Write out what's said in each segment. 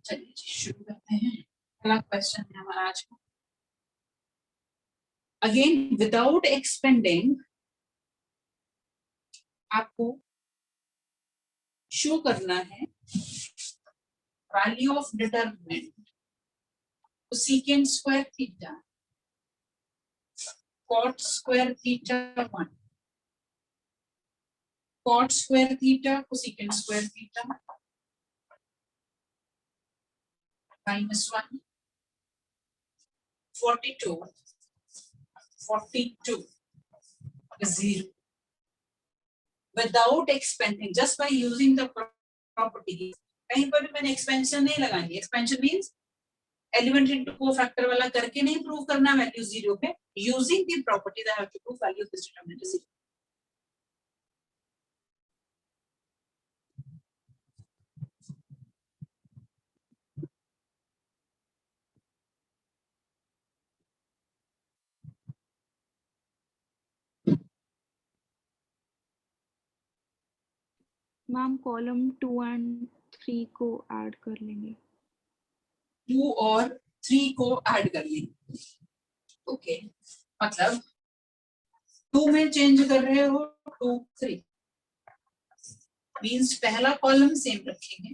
चलिए जी शुरू करते हैं। पहला क्वेश्चन है हमारा आज का। अगेन विदाउट एक्सपेंडिंग आपको शो करना है value of determinant cosecant square theta cot square theta 1 cot square theta cosecant square theta -1 42 42 0 without expanding just by using the property। कहीं पर भी मैंने एक्सपेंशन नहीं लगानी। Expansion means element into cofactor वाला करके नहीं प्रूव करना वैल्यू 0 पे। Using the property that have to prove value of this determinant is 0। Ma'am column 2 and 3 को ऐड कर लेंगे। 2 और 3 को ऐड कर लेंगे। ओके मतलब 2 में चेंज कर रहे हो 2 3 मींस पहला कॉलम सेम रखेंगे।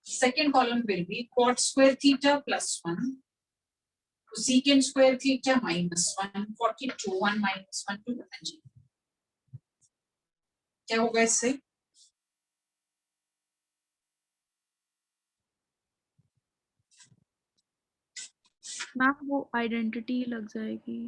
Second column will be cot square theta +1 cosecant square theta -1 42 1 -1 2 जी। क्या होगा इससे? मैम वो आइडेंटिटी लग जाएगी।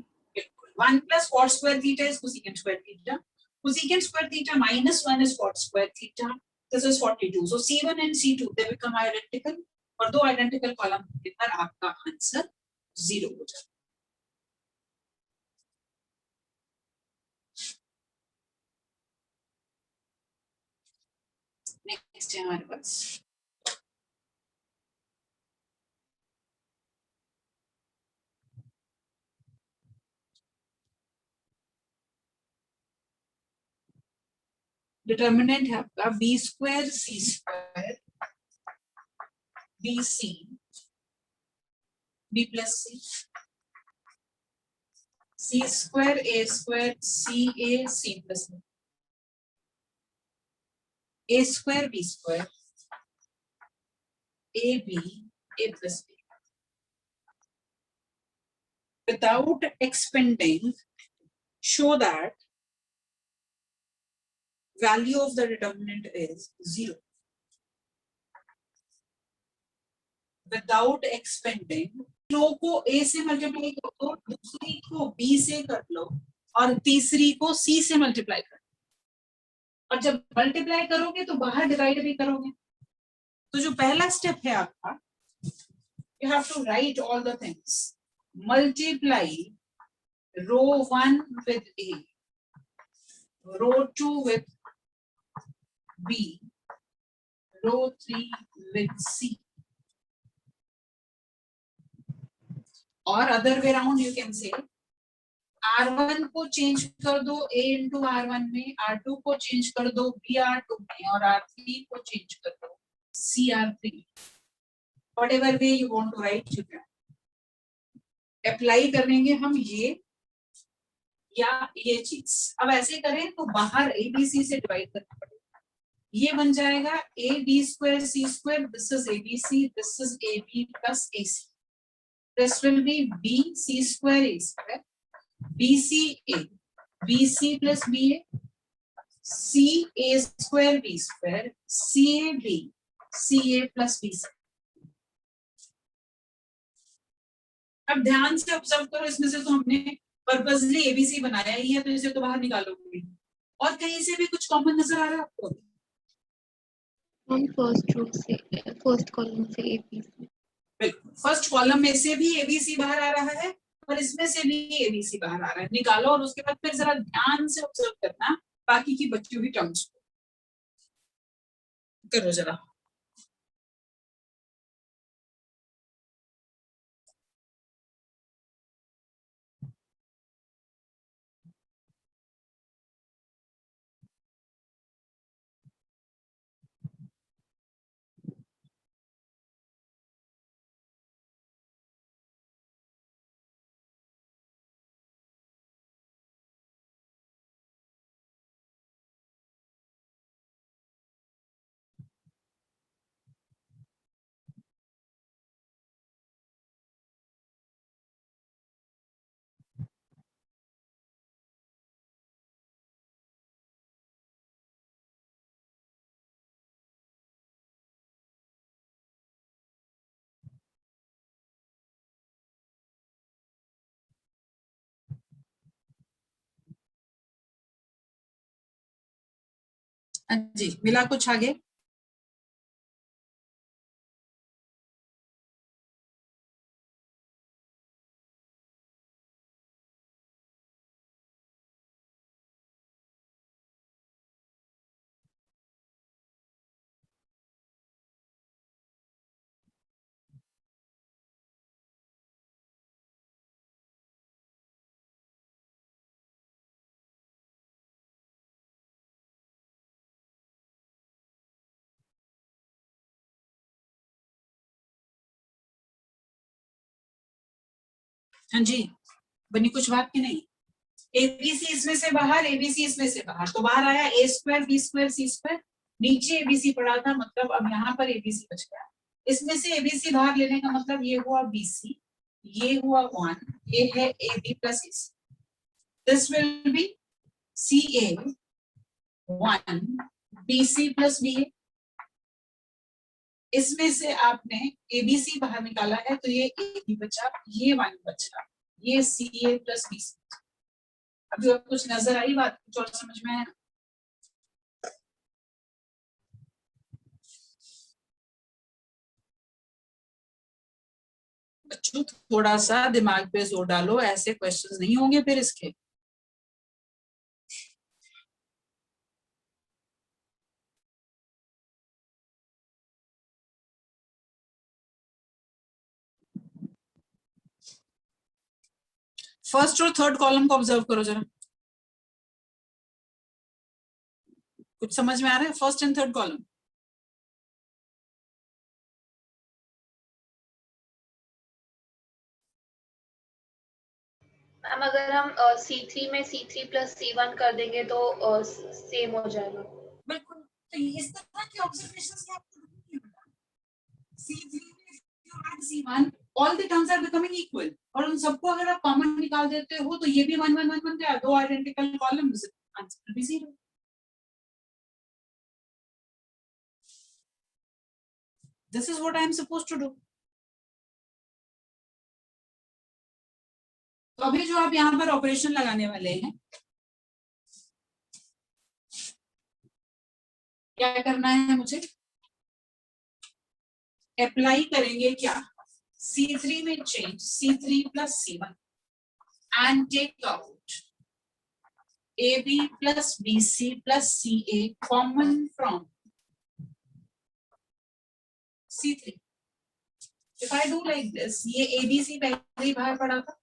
1 plus cot square theta is cosecant square theta. Cosecant square theta -1 is cot square theta. This is 42. So C1 and C2 they become identical. और दो identical column होने पर आपका आंसर 0 हो जाता है। नेक्स्ट है हमारे पास डिटर्मिनेंट है आपका b square c square bc b plus c square a square ca c plus a square b square ab a plus b without expanding show that value of the determinant is 0 without expanding। रो को a से multiply कर दो, दूसरी को b से कर लो और तीसरी को c से मल्टीप्लाई कर लो। और जब मल्टीप्लाई करोगे तो बाहर डिवाइड भी करोगे। तो जो पहला स्टेप है आपका you have to write all the things। multiply row 1 with a, row 2 with b, row 3 with c। और other way round you can say R1 को चेंज कर दो a into R1 में, R2 को चेंज कर दो b R2 में और R3 को चेंज कर दो c R3। whatever way you want to write you can। Apply करेंगे हम ये या ये चीज। अब ऐसे करें तो बाहर ABC से डिवाइड करना पड़ेगा। ये बन जाएगा AB square C square, this is ABC, this is AB plus AC। This will be BC square A square, BCA, BC plus BA, CA square B square, CAB, CA plus BC। अब ध्यान से observe करो, इसमें से तो हमने purposely ABC बनाया ही है, तो इसे तो बाहर निकालोगे। और कहीं से भी कुछ कॉमन नजर आ रहा है आपको? हम फर्स्ट रो से, फर्स्ट कॉलम से एबीसी। बिल्कुल, फर्स्ट कॉलम में से भी एबीसी बाहर आ रहा है और इसमें से भी एबीसी बाहर आ रहा है। निकालो और उसके बाद फिर जरा ध्यान से ऑब्जर्व करना बाकी की बच्ची हुई टर्म्स को। करो जरा। हाँ जी, मिला कुछ आगे? हाँ जी, बनी कुछ बात की नहीं? एबीसी इसमें से बाहर, एबीसी इसमें से बाहर, तो बाहर आया ए स्क्वायर बी स्क्वायर सी स्क्वायर, नीचे एबीसी पड़ा था, मतलब अब यहाँ पर एबीसी बच गया। इसमें से एबीसी बाहर लेने का मतलब ये हुआ बीसी, ये हुआ 1, ये है ए b plus a c, this will be c a 1 b c plus b a. इसमें से आपने एबीसी बाहर निकाला है, तो ये ए बी बचा, ये 1 बचा, ये सी ए प्लस बी सी। अभी अब कुछ नजर आई बात, कुछ और समझ में आया? बच्चों थोड़ा सा दिमाग पे जोर डालो, ऐसे क्वेश्चंस नहीं होंगे फिर इसके। फर्स्ट और थर्ड कॉलम को ऑब्जर्व करो जरा, कुछ समझ में आ रहा है? First and third column ma'am अगर हम C3 में C3 प्लस C1 कर देंगे तो सेम हो जाएगा। बिल्कुल, तो इस तरह के ऑब्जर्वेशंस के आपको C3 में if you add C1 all the terms are becoming equal, और उन सबको अगर आप कॉमन निकाल देते हो तो ये भी 1 1 1 बन गया, दो आइडेंटिकल कॉलम्स, आंसर भी 0। This is what I am supposed to do. तो अभी जो आप यहाँ पर ऑपरेशन लगाने वाले हैं, क्या करना है मुझे? अप्लाई करेंगे क्या? C3 में change C3 plus C1 and take out AB plus BC plus CA common from C3। If I do like this, ये ABC पहले ही बाहर पड़ा था,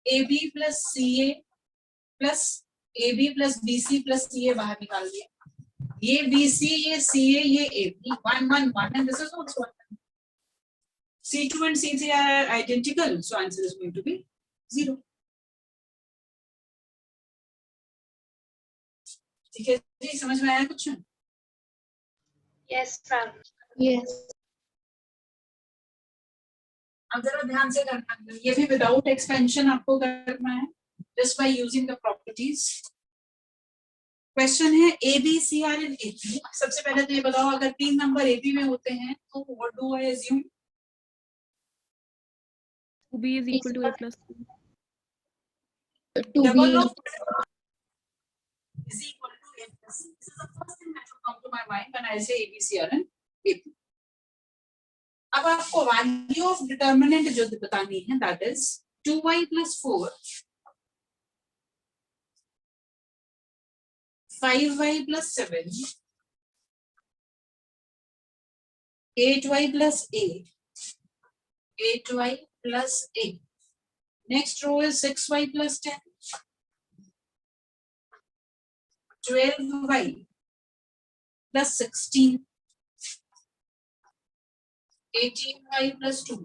AB plus CA plus AB plus BC plus CA बाहर निकाल दिया, ये BC, ये CA, ये AB 1 1 1 and this is also 1। C2 and C3 are identical, so answer is going to be 0। ठीक है जी, समझ में आया कुछ? Yes ma'am. यस। अब जरा ध्यान से करना, ये भी विदाउट एक्सपेंशन आपको करना है, just by using the properties. Question है ए B C are in AP. सबसे पहले तो ये बताओ, अगर 3 नंबर एपी में होते हैं तो what do I assume? B is equal to A plus 2. 2B is equal to A plus C. This is the first thing that will come to my mind when I say A, B, C are in AP. अब आपको value of determinant जो बतानी है, that is 2y plus 4, 5y plus 7, 8y plus 8, 8y plus 8. Next row is 6y plus 10, 12y plus 16, 18y plus 2.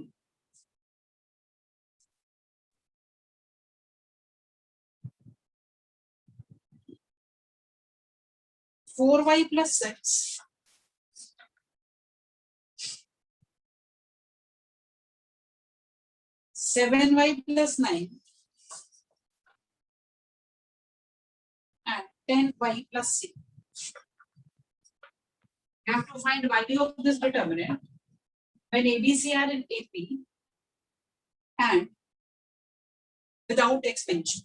Four y plus 6, 7y plus 9, and 10y plus 6. You have to find value of this determinant when ABC are in AP and without expansion.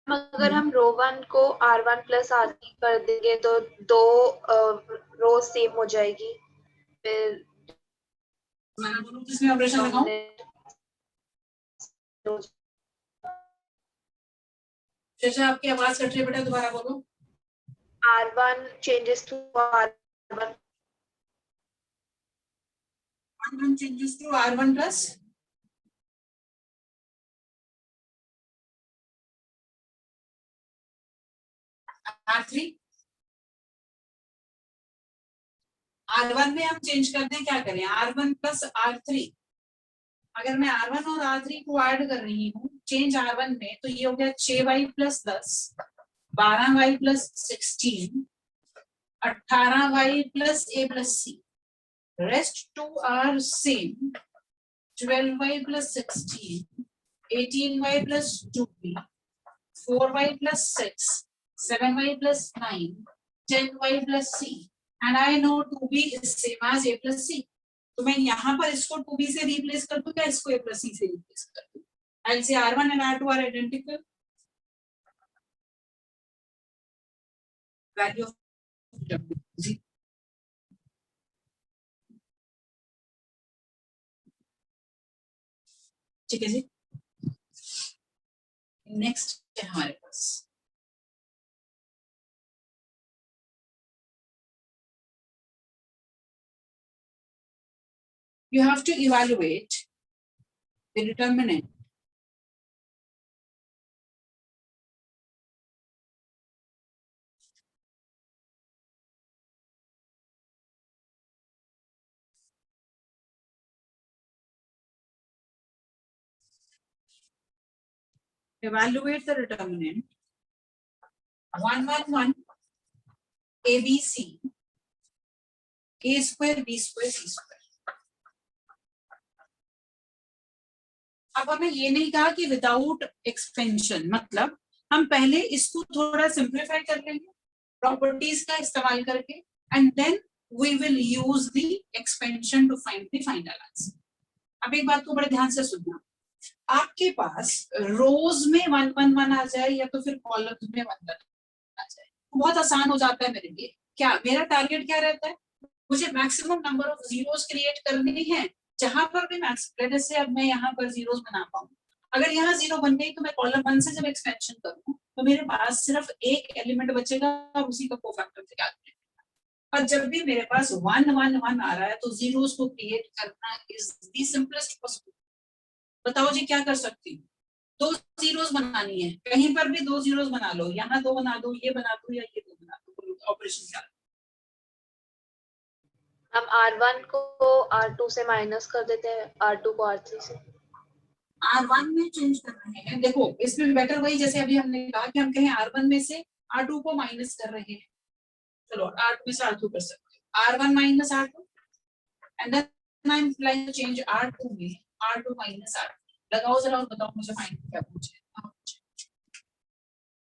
अगर हम रो 1 को R1 plus R3 कर देंगे तो दो रो same हो जाएगी, फिर मैं बोलूं किसमें ऑपरेशन लगाऊं? चाचा आपकी आवाज कट रही है, बेटा दोबारा बोलो। R1 changes to R1 R1 changes to R1 plus R3। R1 में हम चेंज करते हैं, क्या करें? R1 plus R3। अगर मैं R1 और R3 को ऐड कर रही हूँ चेंज R1 में, तो ये हो गया 6y plus 10, 12y plus 16, 18y plus a plus c। Rest two are same, 12y plus 16, 18y plus 2b, 4y plus 6, 7y plus 9, 10y plus c, and I know 2b is same as a plus c. तो मैं यहाँ पर इसको 2b से replace कर दूं या इसको a plus c से रिप्लेस कर दूं? I'll say R1 and R2 are identical. Value of W. ठीक है जी। नेक्स्ट है हमारे पास you have to evaluate the determinant evaluate the determinant 1 1 1 ABC A square B square C square। अब हमें ये नहीं कहा कि विदाउट एक्सपेंशन, मतलब हम पहले इसको थोड़ा सिंप्लीफाई कर लेंगे प्रॉपर्टीज का इस्तेमाल करके, and then we will use the expansion to find the final answer. अब एक बात को बड़े ध्यान से सुनना, आपके पास रोज में 1 1 1 आ जाए या तो फिर कॉलम्स में 1 1 आ जाए, बहुत आसान हो जाता है मेरे लिए। क्या मेरा टारगेट क्या रहता है? मुझे maximum number of zeros create करने हैं जहां पर भी मैक्स से अब मैं यहाँ पर जीरोस बना पाऊँ। अगर यहाँ जीरो बन गई तो मैं कॉलम 1 से जब एक्सपेंशन करूँ तो मेरे पास सिर्फ एक एलिमेंट बचेगा और उसी का कोफैक्टर कैलकुलेट। और जब भी मेरे पास 1 1 1 आ रहा है तो जीरोस को क्रिएट करना इज द सिंपलेस्ट पॉसिबल। बताओ जी क्या कर सकती हूँ? 2 जीरोस बनानी है, कहीं पर भी 2 जीरोस बना लो, यहाँ 2 बना दो, ये बना दो या ये 2 बना दो, ऑपरेशन क्या? हम R1 को R2 से माइनस कर देते हैं, R2 को R3 से। R1 में चेंज कर रहे हैं, देखो इसमें बेटर वही जैसे अभी हमने कहा कि हम कहें R1 में से R2 को माइनस कर रहे हैं, चलो R2 में से R2 कर सकते हैं, R1 minus R2 and then I am applying to change R2 में R2 माइनस R2। लगाओ जरा और बताओ मुझे फाइंड क्या पूछे।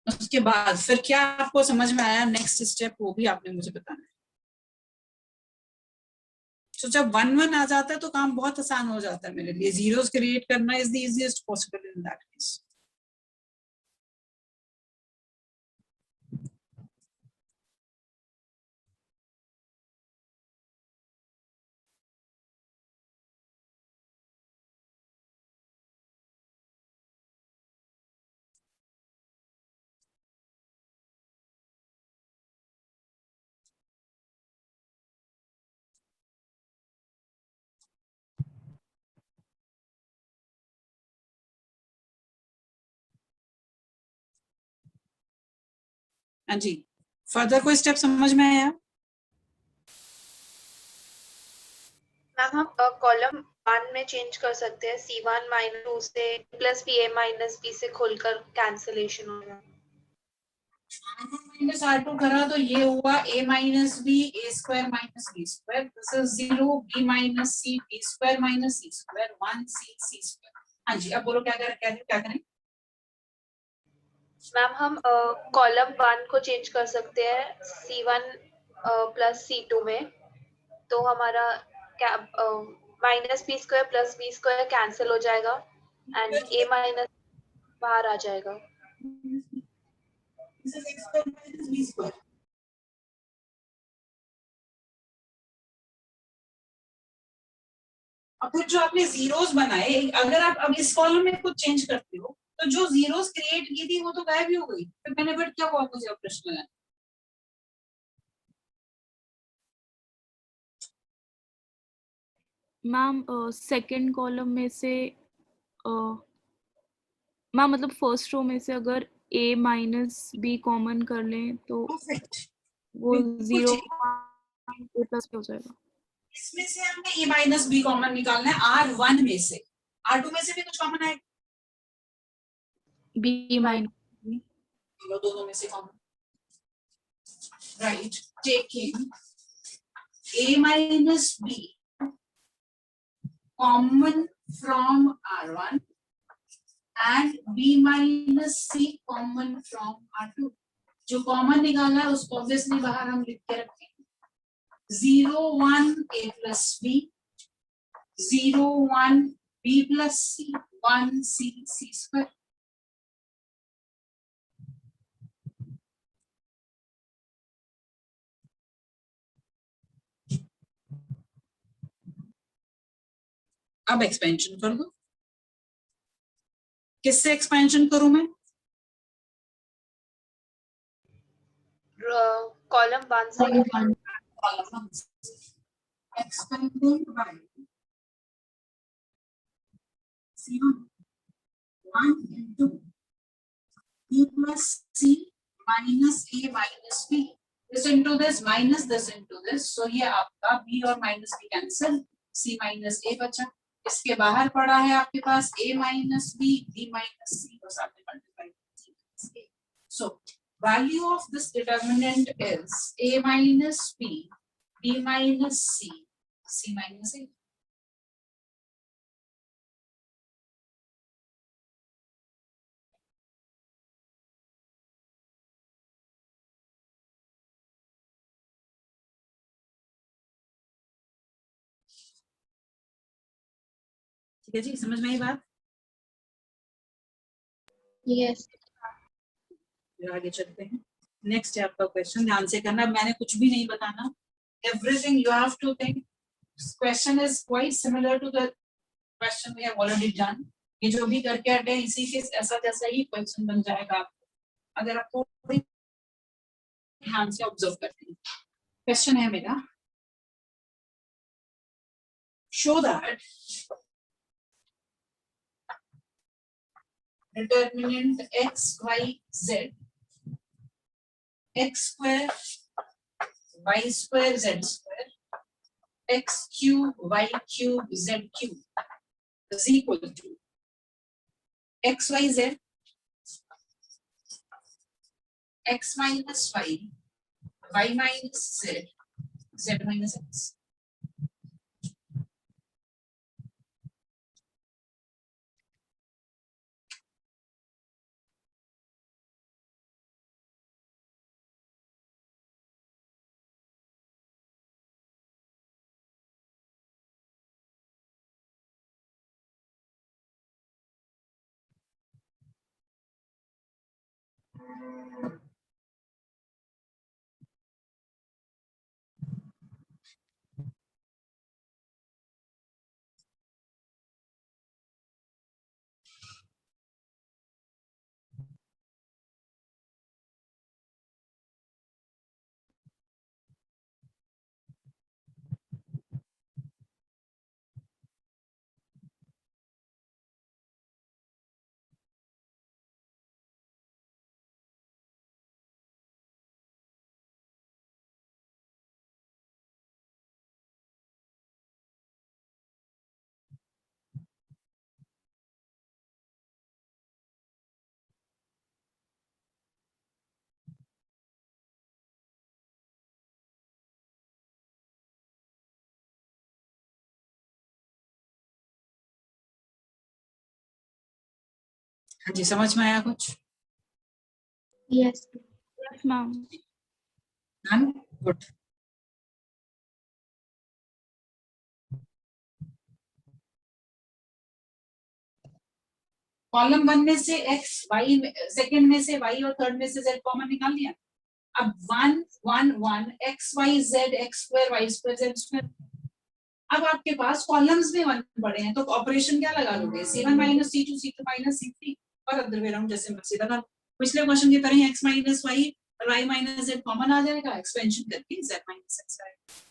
उसके बाद फिर क्या आपको समझ में आया नेक्स्ट स्टेप, वो भी आपने मुझे बताना है। तो जब 1 1 आ जाता है तो काम बहुत आसान हो जाता है मेरे लिए, जीरोस क्रिएट करना is the easiest possible in that case. हाँ जी, फर्दर कोई स्टेप समझ में आया? मैम हम कॉलम 1 में चेंज कर सकते हैं, C1 माइनस 2 से प्लस बी ए माइनस बी से खोलकर कैंसिलेशन होगा। माइनस R2 करा तो ये हुआ a minus b a square minus b square, this is 0 b minus c b square minus c square 1 c c square. हाँ जी, अब बोलो क्या करें? मैम हम कॉलम 1 को चेंज कर सकते हैं C1 प्लस C2 में, तो हमारा क्या minus b square plus b square cancel हो जाएगा एंड a माइनस बाहर आ जाएगा। This is x square minus b square. और फिर जो आपने जीरोस बनाए, अगर आप अब इस कॉलम में कुछ चेंज करते हो तो जो जीरोस क्रिएट की थी वो तो गायब ही हो गई, फिर बेनिफिट क्या हुआ मुझे अब प्रश्न लगाना। मैम सेकंड कॉलम में से मैम मतलब फर्स्ट रो में से अगर a माइनस बी कॉमन कर लें तो परफेक्ट, वो बिल्कुल 0 ठीक। a प्लस हो जाएगा। इसमें से हमने a माइनस बी कॉमन निकालना है R1 में से, R2 में से भी कुछ कॉमन आएगा, b माइनस चलो दोनों में से common, right. Taking a minus b common from R1 and b minus c common from R2, जो कॉमन निकाला है उसको ऑब्वियसली बाहर हम लिख के रखेंगे। 0 1 a plus b, 0 1 b plus c, 1 c c square। अब एक्सपेंशन कर दो, किससे एक्सपेंशन करूं मैं? कॉलम 1 से Expanding by 0 1 into b plus c minus a minus b, this into this minus this into this, so ये आपका b और minus b cancel, c minus a बचा। इसके बाहर पड़ा है आपके पास a minus b, b minus c, बस आपने मल्टीप्लाई किया। So value of this determinant is a minus b, b minus c, c minus a। ठीक है जी, समझ में आई बात? यस फिर आगे चलते हैं। नेक्स्ट है आपका क्वेश्चन, ध्यान से करना, मैंने कुछ भी नहीं बताना, everything you have to think. Question is quite similar to the question we have already done. ये जो भी करके हटे हैं इसी के ऐसा जैसा ही क्वेश्चन बन जाएगा आपको, अगर आपको ध्यान से ऑब्जर्व करते हैं। क्वेश्चन है मेरा, show that determinant x y z, x square y square z square, x cube y cube z cube is equal to x y z, x minus y minus z, z minus x। हाँ जी, समझ में आया कुछ? Yes yes ma'am. Done, good. Column 1 में से x, y, second में से y और थर्ड में से z कॉमन निकाल लिया। अब 1 1 1 x y z x square y square z square. अब आपके पास कॉलम्स में 1 पड़े हैं तो ऑपरेशन क्या लगा लोगे, c1 minus c2 c2 minus c3 और अदर वे राउंड जैसे मर्जी लगा। पिछले क्वेश्चन की तरह x माइनस y और y माइनस z कॉमन आ जाएगा, एक्सपेंशन करके z माइनस x आएगा।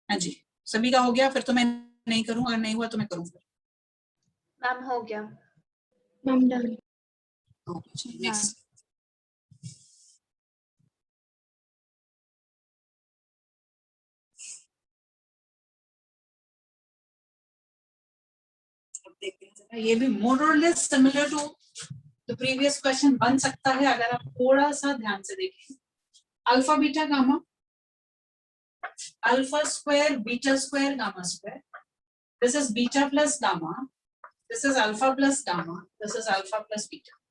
हाँ जी, सभी का हो गया? फिर तो मैं नहीं करूं, अगर नहीं हुआ तो मैं करूं फिर। मैम हो गया। Ma'am done. नेक्स्ट। ये भी मोर और less similar to the previous question बन सकता है अगर आप थोड़ा सा ध्यान से देखें। Alpha beta gamma, alpha square beta square gamma square, this is beta plus gamma, this is alpha plus gamma, this is alpha plus beta.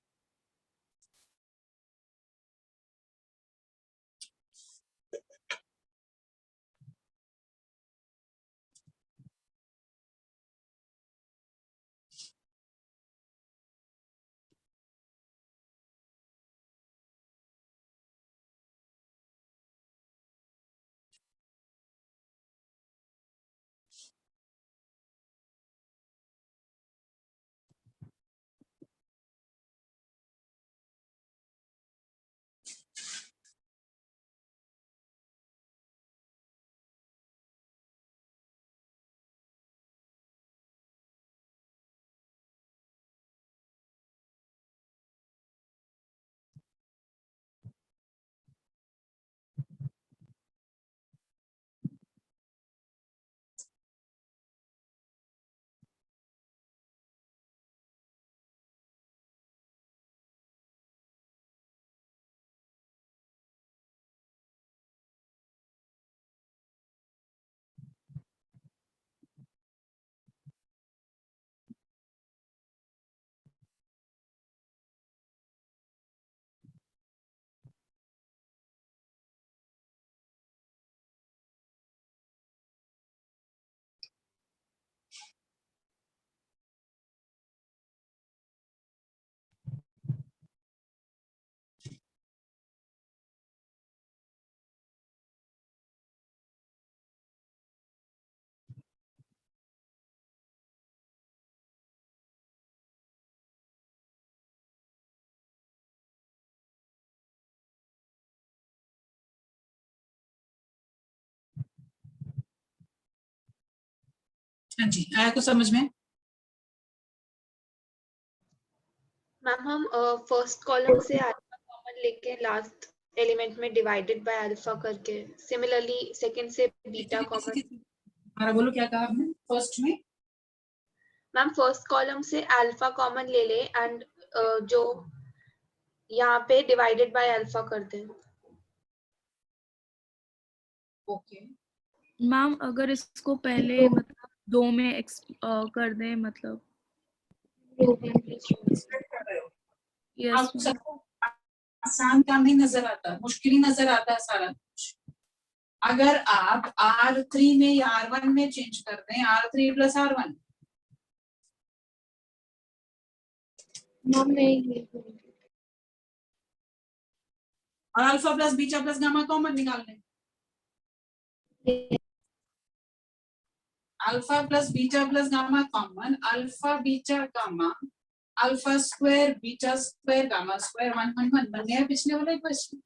हाँ जी, आया कुछ समझ में? मैम हम फर्स्ट कॉलम से अल्फा कॉमन लेके लास्ट एलिमेंट में divided by alpha करके, सिमिलरली सेकंड से बीटा कॉमन। हमारा बोलो क्या कहा आपने फर्स्ट में? मैम फर्स्ट कॉलम से अल्फा कॉमन ले ले एंड जो यहाँ पे डिवाइडेड बाय अल्फा कर दें। ओके, मैम अगर इसको पहले मतलब 2 में कर दें मतलब। यस आप सबको आसान काम नहीं नजर आता, मुश्किल ही नजर आता है सारा कुछ। अगर आप R3 में या R1 में चेंज कर दें, R3 प्लस R1, और alpha plus beta plus gamma common निकाल लें। Alpha plus beta plus gamma common, alpha beta gamma, alpha square beta square gamma square 1.1 बन गया पिछले वाले क्वेश्चन।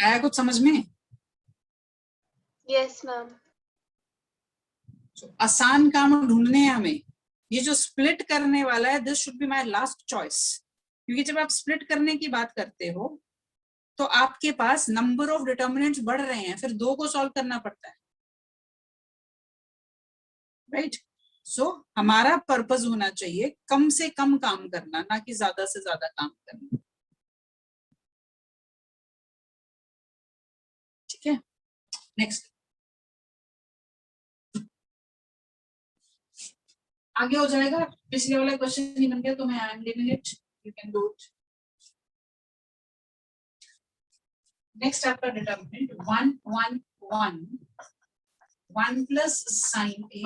आया कुछ समझ में? Yes ma'am. आसान काम ढूंढने हैं हमें। ये जो स्प्लिट करने वाला है, this should be my last choice, क्योंकि जब आप स्प्लिट करने की बात करते हो तो आपके पास नंबर ऑफ डिटर्मिनेंट्स बढ़ रहे हैं, फिर 2 को सॉल्व करना पड़ता है, राइट? सो हमारा पर्पस होना चाहिए कम से कम काम करना, ना कि ज्यादा से ज्यादा काम करना। ठीक है, नेक्स्ट। आगे हो जाएगा, पिछले वाला क्वेश्चन नहीं बन गया तो मैं I am leaving it, you can do it. Next आपका determinant 1 1 1 1 plus sine A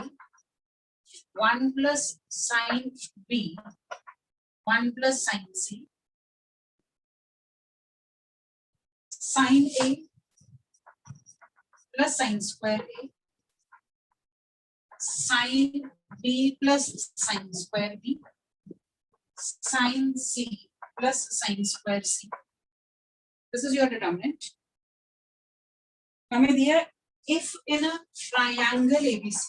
1 plus sine B 1 plus sine C sine A plus sine square A sine B plus sine square B sine C plus sine square C. This is your determinant. हमें दिया if in a triangle ABC,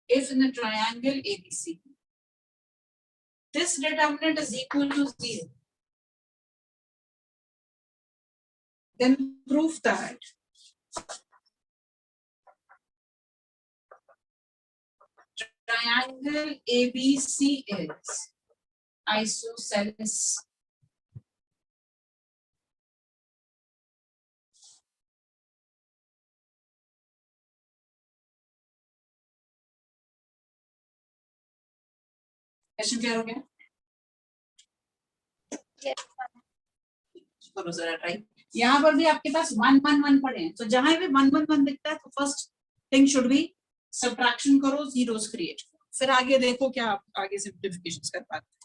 if in a triangle ABC, this determinant is equal to 0, then prove that triangle ABC is isosceles. Question clear हो गया? Yes, ma'am. करो जरा try. यहाँ पर भी आपके पास 1 1 1 पड़े हैं, तो जहां भी 1 1 1 दिखता है तो first thing should be subtraction करो, जीरोस क्रिएट करो, फिर आगे देखो क्या आप आगे सिंप्लीफिकेशंस कर पाते हैं।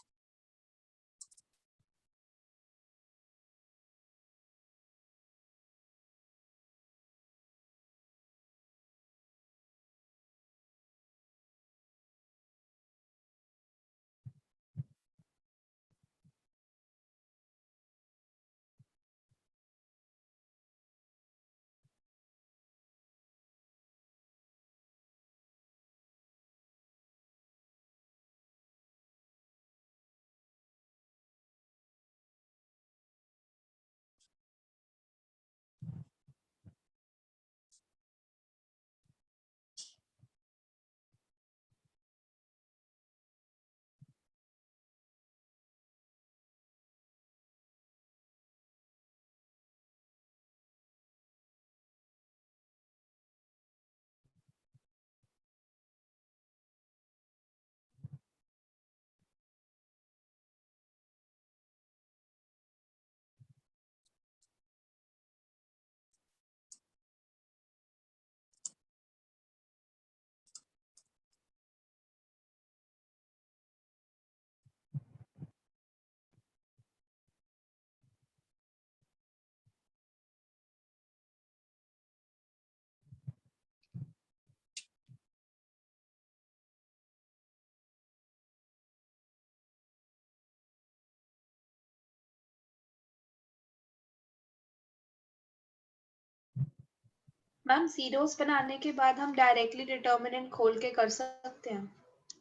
मैम जीरोस बनाने के बाद हम डायरेक्टली डिटर्मिनेंट खोल के कर सकते हैं।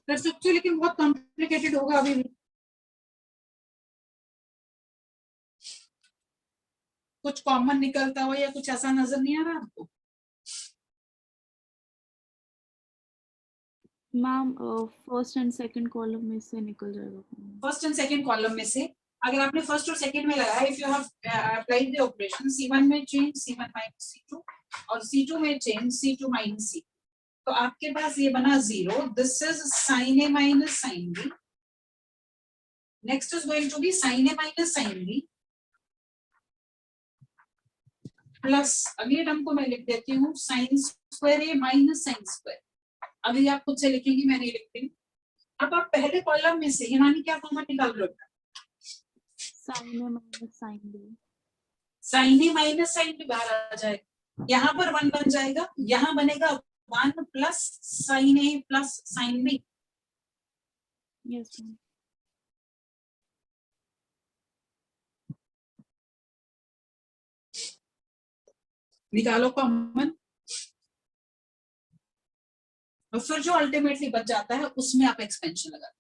कर सकते हो, लेकिन बहुत कॉम्प्लिकेटेड होगा अभी भी। कुछ कॉमन निकलता हो या कुछ ऐसा नजर नहीं आ रहा आपको? Ma'am first and second column में से निकल जाएगा। फर्स्ट एंड सेकंड कॉलम में से अगर आपने फर्स्ट और सेकंड में लगाया, if you have applied the operation C1 में चेंज C1 माइनस C2 और C2 में चेंज C2 माइनस C, तो आपके पास ये बना 0। This is sin A minus sin B, next is going to be sin A minus sin B plus अगले term को मैं लिख देती हूँ sin square A minus sin square. अभी आप खुद से लिखेंगी, मैं नहीं लिखती। अब आप पहले कॉलम में से हिमानी क्या कॉमन निकाल लो? साइन ए माइनस साइन बी, साइन ए माइनस साइन बी बाहर आ जाएगा, यहाँ पर 1 बन जाएगा, यहाँ बनेगा 1 plus sine A plus sine B. Yes ma'am. निकालो कॉमन, और फिर जो अल्टीमेटली बच जाता है उसमें आप एक्सपेंशन लगा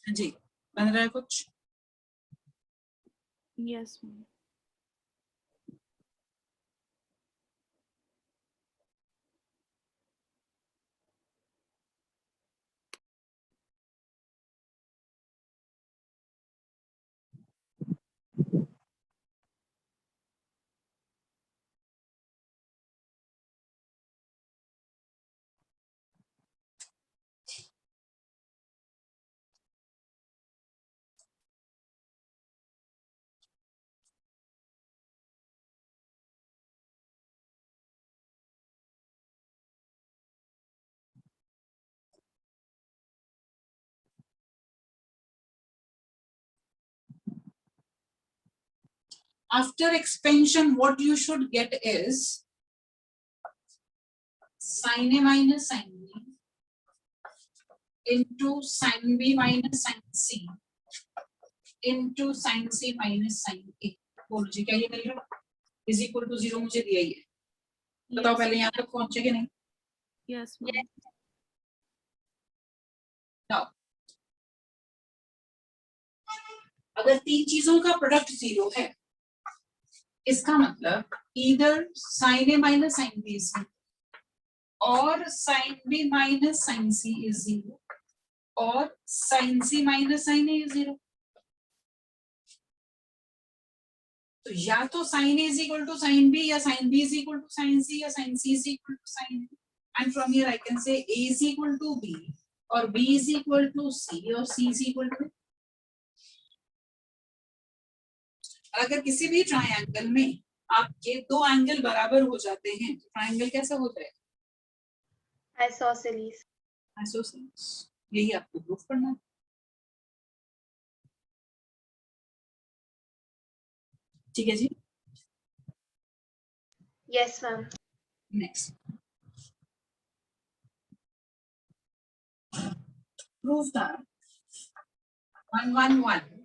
जी, बन रहा है कुछ? Yes ma'am. After expansion, what you should get is sin A minus sin B into sin B minus sin C into sin C minus sin A. बोलो जी, क्या ये मिल रहा है? Is equal to 0 मुझे दिया ही है. बताओ पहले यहाँ तक पहुंचे कि नहीं? Yes ma'am. Now, अगर तीन चीजों का प्रोडक्ट 0 है, इसका मतलब either sin A minus sin B is 0 और sin B minus sin C is 0 और sin C minus sin A is 0. तो या तो sin A is equal to sin B या sin B is equal to sin C या sin C is equal to sin A. And from here I can say A is equal to B और B is equal to C और C is equal to A. अगर किसी भी triangle में आपके दो angle बराबर हो जाते हैं तो ट्रायंगल कैसा होता है? आइसोसेलेस. आइसोसेलेस. यही आपको प्रूफ करना है. ठीक है जी. Yes ma'am. Next, prove that 111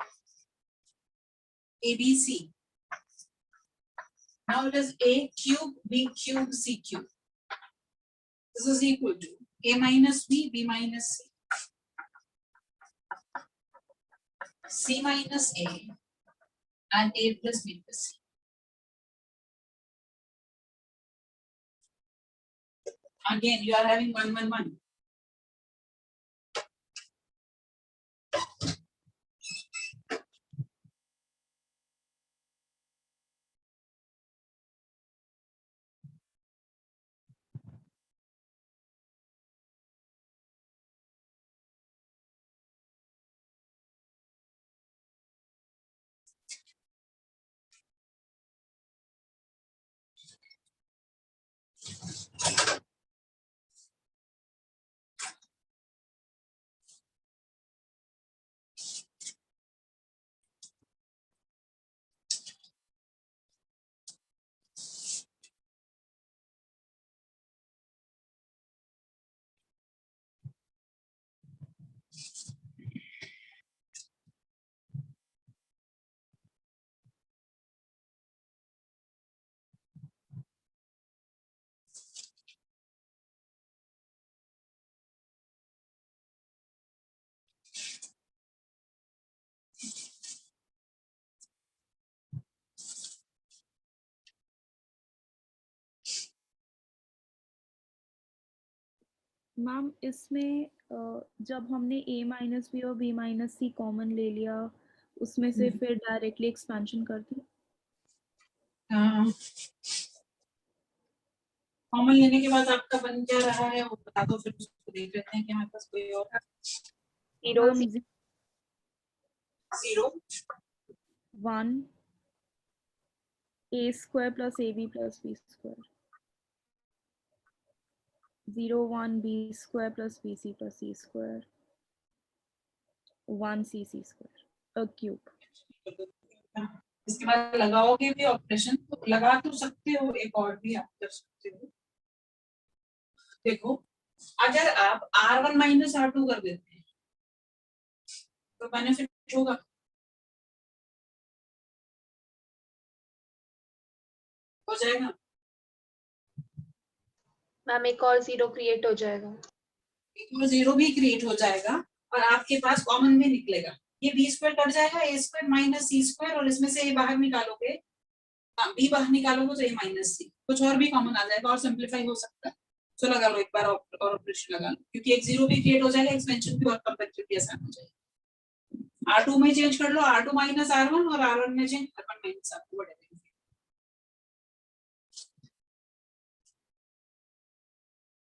ABC. Now it is A cube, B cube, C cube. This is equal to A minus B, B minus C, C minus A, and A plus B plus C. Again, you are having 111. Ma'am इसमें जब हमने A minus B और B minus सी common ले लिया उसमें से फिर directly expansion कर दी. कॉमन लेने के बाद आपका बन क्या रहा है वो बता दो, फिर उसको देख लेते हैं कि हमारे पास कोई और है. Zero. 0 1 A square plus AB plus B square. 0 1 B square plus BC plus C square. 1 CC square. A cube. इसके बाद लगाओगे भी ऑपरेशन तो लगा तो सकते हो, एक और भी आप कर सकते हो. देखो, अगर आप R1 माइनस R2 कर देते हैं तो बेनिफिट होगा. हो जाएगा. मैम एक और जीरो क्रिएट हो जाएगा. एक और 0 भी क्रिएट हो जाएगा और आपके पास कॉमन में निकलेगा, ये बी स्क्वायर कट जाएगा, ए स्क्वायर माइनस सी स्क्वायर, और इसमें से ए बाहर निकालोगे, बी बाहर निकालोगे तो ए माइनस सी, कुछ और भी कॉमन आ जाएगा और सिंप्लीफाई हो सकता है। तो लगा लो एक बार और ऑपरेशन लगा लो, क्योंकि एक जीरो भी क्रिएट हो जाएगा, एक्सपेंशन भी और कंपैक्ट भी आसान हो जाएगा। R2 में चेंज कर लो, R2 माइनस R1 और R1 में चेंज R1 माइनस R2,